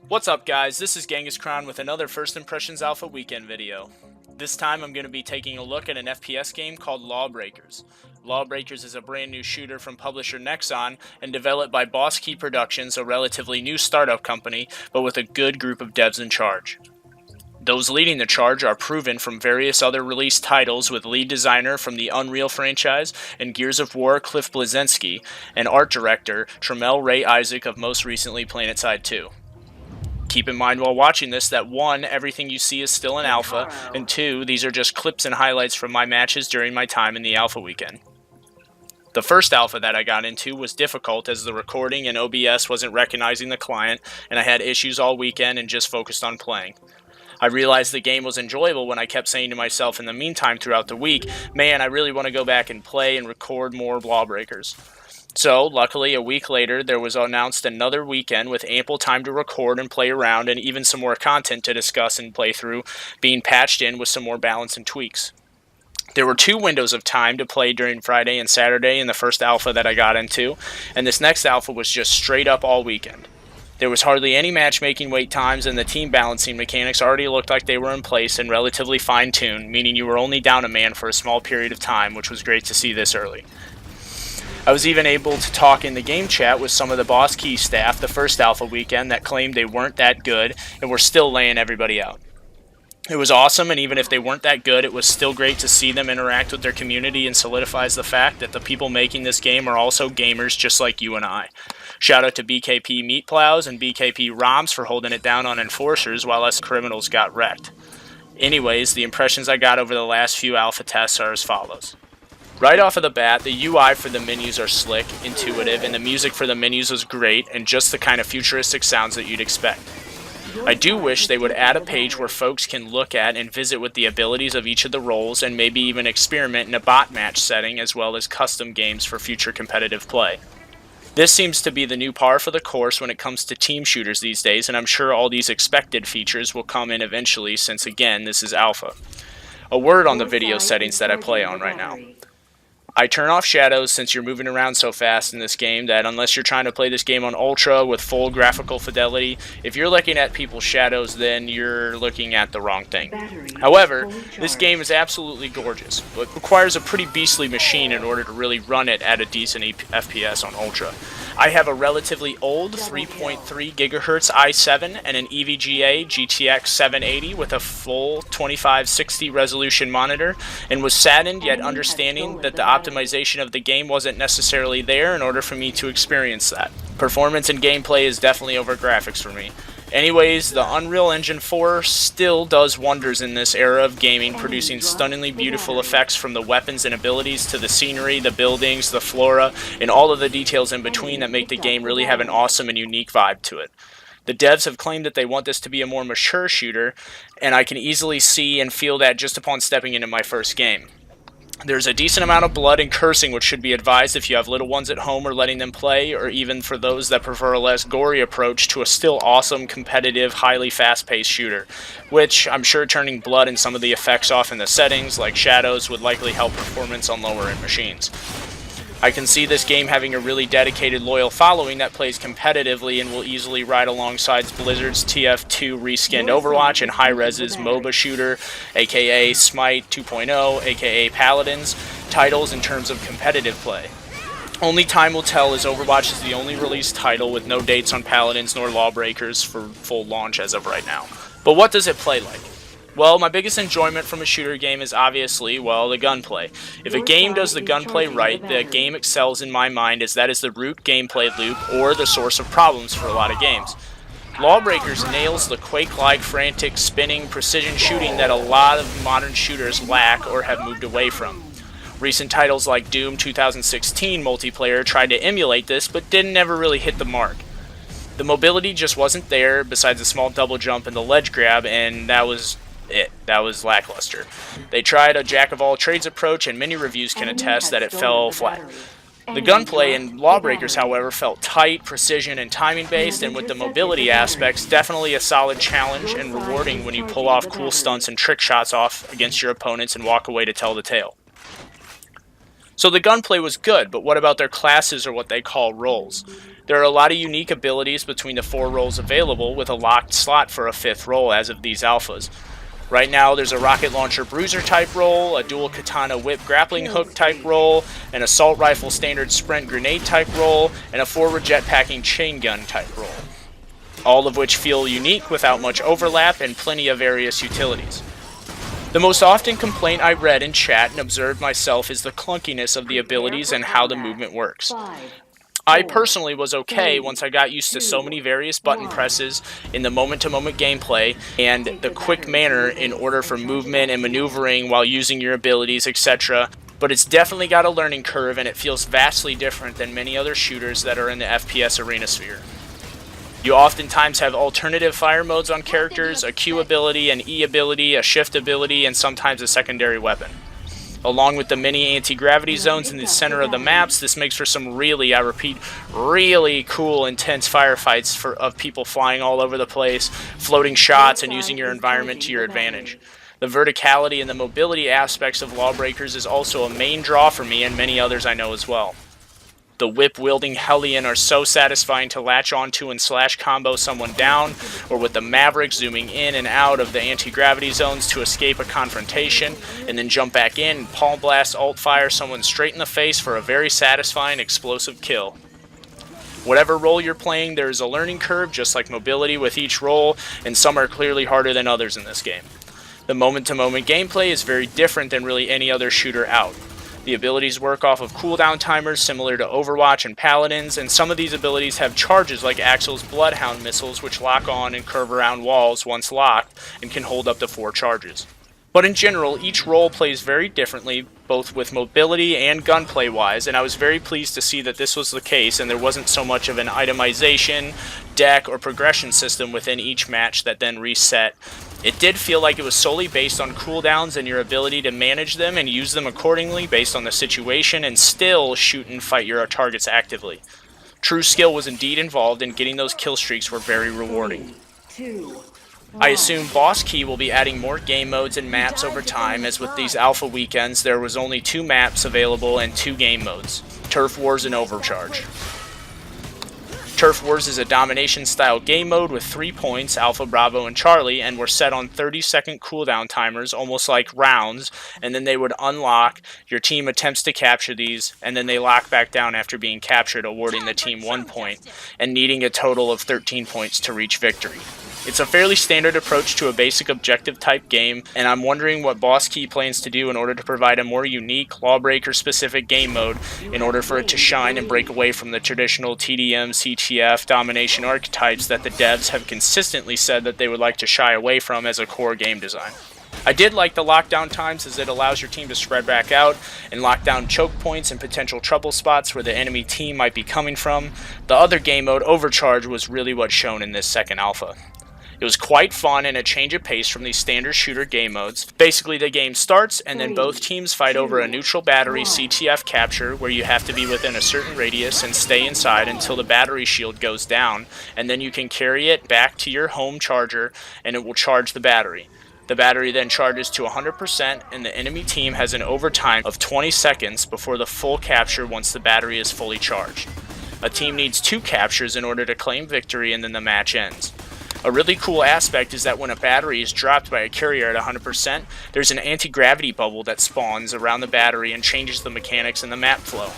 What's up guys, this is Genghis Khan with another First Impressions Alpha Weekend video. This time I'm going to be taking a look at an FPS game called Lawbreakers. Lawbreakers is a brand new shooter from publisher Nexon and developed by Boss Key Productions, a relatively new startup company, but with a good group of devs in charge. Those leading the charge are proven from various other released titles, with lead designer from the Unreal franchise and Gears of War Cliff Bleszinski, and art director Tramiel Ray Isaac of most recently PlanetSide 2. Keep in mind while watching this that 1, everything you see is still in alpha, and 2, these are just clips and highlights from my matches during my time in the alpha weekend. The first alpha that I got into was difficult as the recording and OBS wasn't recognizing the client, and I had issues all weekend and just focused on playing. I realized the game was enjoyable when I kept saying to myself in the meantime throughout the week, man, I really want to go back and play and record more Lawbreakers. So, luckily, a week later, there was announced another weekend with ample time to record and play around, and even some more content to discuss and play through, being patched in with some more balance and tweaks. There were 2 windows of time to play during Friday and Saturday in the first alpha that I got into, and this next alpha was just straight up all weekend. There was hardly any matchmaking wait times, and the team balancing mechanics already looked like they were in place and relatively fine-tuned, meaning you were only down a man for a small period of time, which was great to see this early. I was even able to talk in the game chat with some of the Boss Key staff the first alpha weekend that claimed they weren't that good and were still laying everybody out. It was awesome, and even if they weren't that good, it was still great to see them interact with their community, and solidifies the fact that the people making this game are also gamers just like you and I. Shout out to BKP Meat Plows and BKP ROMs for holding it down on enforcers while us criminals got wrecked. Anyways, the impressions I got over the last few alpha tests are as follows. Right off of the bat, the UI for the menus are slick, intuitive, and the music for the menus was great and just the kind of futuristic sounds that you'd expect. I do wish they would add a page where folks can look at and visit with the abilities of each of the roles, and maybe even experiment in a bot match setting as well as custom games for future competitive play. This seems to be the new par for the course when it comes to team shooters these days, and I'm sure all these expected features will come in eventually since, again, this is alpha. A word on the video settings that I play on right now. I turn off shadows since you're moving around so fast in this game that unless you're trying to play this game on Ultra with full graphical fidelity, if you're looking at people's shadows, then you're looking at the wrong thing. However, this game is absolutely gorgeous, but requires a pretty beastly machine in order to really run it at a decent FPS on Ultra. I have a relatively old 3.3 GHz i7 and an EVGA GTX 780 with a full 2560 resolution monitor, and was saddened yet understanding that the optimization of the game wasn't necessarily there in order for me to experience that. Performance and gameplay is definitely over graphics for me. Anyways, the Unreal Engine 4 still does wonders in this era of gaming, producing stunningly beautiful effects from the weapons and abilities to the scenery, the buildings, the flora, and all of the details in between that make the game really have an awesome and unique vibe to it. The devs have claimed that they want this to be a more mature shooter, and I can easily see and feel that just upon stepping into my first game. There's a decent amount of blood and cursing, which should be advised if you have little ones at home or letting them play, or even for those that prefer a less gory approach to a still awesome, competitive, highly fast-paced shooter, which I'm sure turning blood and some of the effects off in the settings, like shadows, would likely help performance on lower-end machines. I can see this game having a really dedicated, loyal following that plays competitively and will easily ride alongside Blizzard's TF2 reskinned Overwatch and Hi-Rez's MOBA shooter, aka Smite 2.0, aka Paladins, titles in terms of competitive play. Only time will tell, as Overwatch is the only released title with no dates on Paladins nor Lawbreakers for full launch as of right now. But what does it play like? Well, my biggest enjoyment from a shooter game is obviously, well, the gunplay. If a game does the gunplay right, the game excels in my mind, as that is the root gameplay loop or the source of problems for a lot of games. Lawbreakers nails the Quake-like frantic, spinning, precision shooting that a lot of modern shooters lack or have moved away from. Recent titles like Doom 2016 multiplayer tried to emulate this, but didn't ever really hit the mark. The mobility just wasn't there, besides a small double jump and the ledge grab, and that was it. That was lackluster. They tried a jack-of-all-trades approach, and many reviews can attest that it fell flat. The gunplay in Lawbreakers, however, felt tight, precision, and timing-based, and with the mobility aspects, definitely a solid challenge and rewarding when you pull off cool stunts and trick shots off against your opponents and walk away to tell the tale. So the gunplay was good, but what about their classes or what they call roles? There are a lot of unique abilities between the 4 roles available, with a locked slot for a 5th role as of these alphas. Right now there's a rocket launcher bruiser type role, a dual katana whip grappling hook type role, an assault rifle standard sprint grenade type role, and a forward jetpacking chain gun type role. All of which feel unique without much overlap and plenty of various utilities. The most often complaint I read in chat and observed myself is the clunkiness of the abilities and how the movement works. I personally was okay once I got used to so many various button presses in the moment-to-moment gameplay and the quick manner in order for movement and maneuvering while using your abilities, etc. But it's definitely got a learning curve and it feels vastly different than many other shooters that are in the FPS arena sphere. You oftentimes have alternative fire modes on characters, a Q ability, an E ability, a shift ability, and sometimes a secondary weapon. Along with the many anti-gravity zones in the center of the maps, this makes for some really, I repeat, really cool, intense firefights of people flying all over the place, floating shots, and using your environment to your advantage. The verticality and the mobility aspects of Lawbreakers is also a main draw for me and many others I know as well. The whip-wielding Hellion are so satisfying to latch onto and slash combo someone down, or with the Maverick zooming in and out of the anti-gravity zones to escape a confrontation, and then jump back in and palm blast alt-fire someone straight in the face for a very satisfying explosive kill. Whatever role you're playing, there is a learning curve just like mobility with each role, and some are clearly harder than others in this game. The moment-to-moment gameplay is very different than really any other shooter out. The abilities work off of cooldown timers similar to Overwatch and Paladins, and some of these abilities have charges like Axel's Bloodhound missiles which lock on and curve around walls once locked and can hold up to 4 charges. But in general, each role plays very differently, both with mobility and gunplay wise, and I was very pleased to see that this was the case and there wasn't so much of an itemization, deck, or progression system within each match that then reset. It did feel like it was solely based on cooldowns and your ability to manage them and use them accordingly based on the situation and still shoot and fight your targets actively. True skill was indeed involved, and getting those kill streaks were very rewarding. I assume Boss Key will be adding more game modes and maps over time, as with these alpha weekends there was only 2 maps available and 2 game modes, Turf Wars and Overcharge. Turf Wars is a domination style game mode with 3 points, Alpha, Bravo, and Charlie, and were set on 30-second cooldown timers, almost like rounds, and then they would unlock. Your team attempts to capture these, and then they lock back down after being captured, awarding the team 1 point, and needing a total of 13 points to reach victory. It's a fairly standard approach to a basic objective type game, and I'm wondering what Boss Key plans to do in order to provide a more unique, Lawbreaker specific game mode in order for it to shine and break away from the traditional TDM, CTF, domination archetypes that the devs have consistently said that they would like to shy away from as a core game design. I did like the lockdown times, as it allows your team to spread back out and lock down choke points and potential trouble spots where the enemy team might be coming from. The other game mode, Overcharge, was really what's shown in this second alpha. It was quite fun and a change of pace from these standard shooter game modes. Basically, the game starts and then both teams fight over a neutral battery CTF capture where you have to be within a certain radius and stay inside until the battery shield goes down, and then you can carry it back to your home charger and it will charge the battery. The battery then charges to 100% and the enemy team has an overtime of 20 seconds before the full capture once the battery is fully charged. A team needs 2 captures in order to claim victory, and then the match ends. A really cool aspect is that when a battery is dropped by a carrier at 100%, there's an anti-gravity bubble that spawns around the battery and changes the mechanics in the map flow.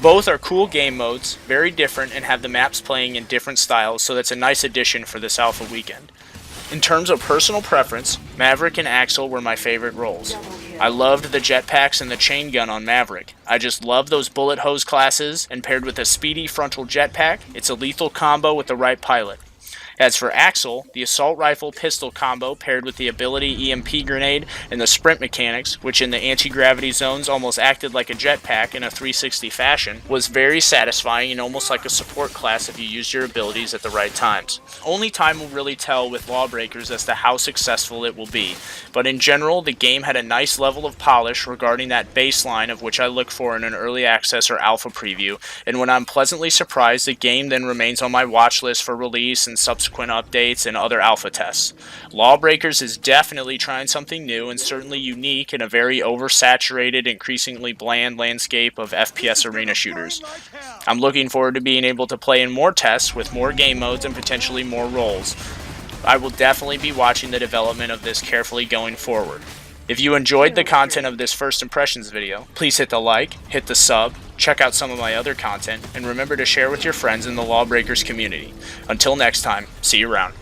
Both are cool game modes, very different, and have the maps playing in different styles, so that's a nice addition for this alpha weekend. In terms of personal preference, Maverick and Axel were my favorite roles. I loved the jetpacks and the chain gun on Maverick. I just love those bullet hose classes, and paired with a speedy frontal jetpack, it's a lethal combo with the right pilot. As for Axel, the assault rifle pistol combo paired with the ability EMP grenade and the sprint mechanics, which in the anti-gravity zones almost acted like a jetpack in a 360 fashion, was very satisfying and almost like a support class if you used your abilities at the right times. Only time will really tell with Lawbreakers as to how successful it will be, but in general the game had a nice level of polish regarding that baseline of which I look for in an early access or alpha preview, and when I'm pleasantly surprised, the game then remains on my watch list for release and subsequent subsequent updates and other alpha tests. Lawbreakers is definitely trying something new and certainly unique in a very oversaturated, increasingly bland landscape of FPS arena shooters. I'm looking forward to being able to play in more tests with more game modes and potentially more roles. I will definitely be watching the development of this carefully going forward. If you enjoyed the content of this first impressions video, please hit the like, hit the sub, check out some of my other content, and remember to share with your friends in the Lawbreakers community. Until next time, see you around.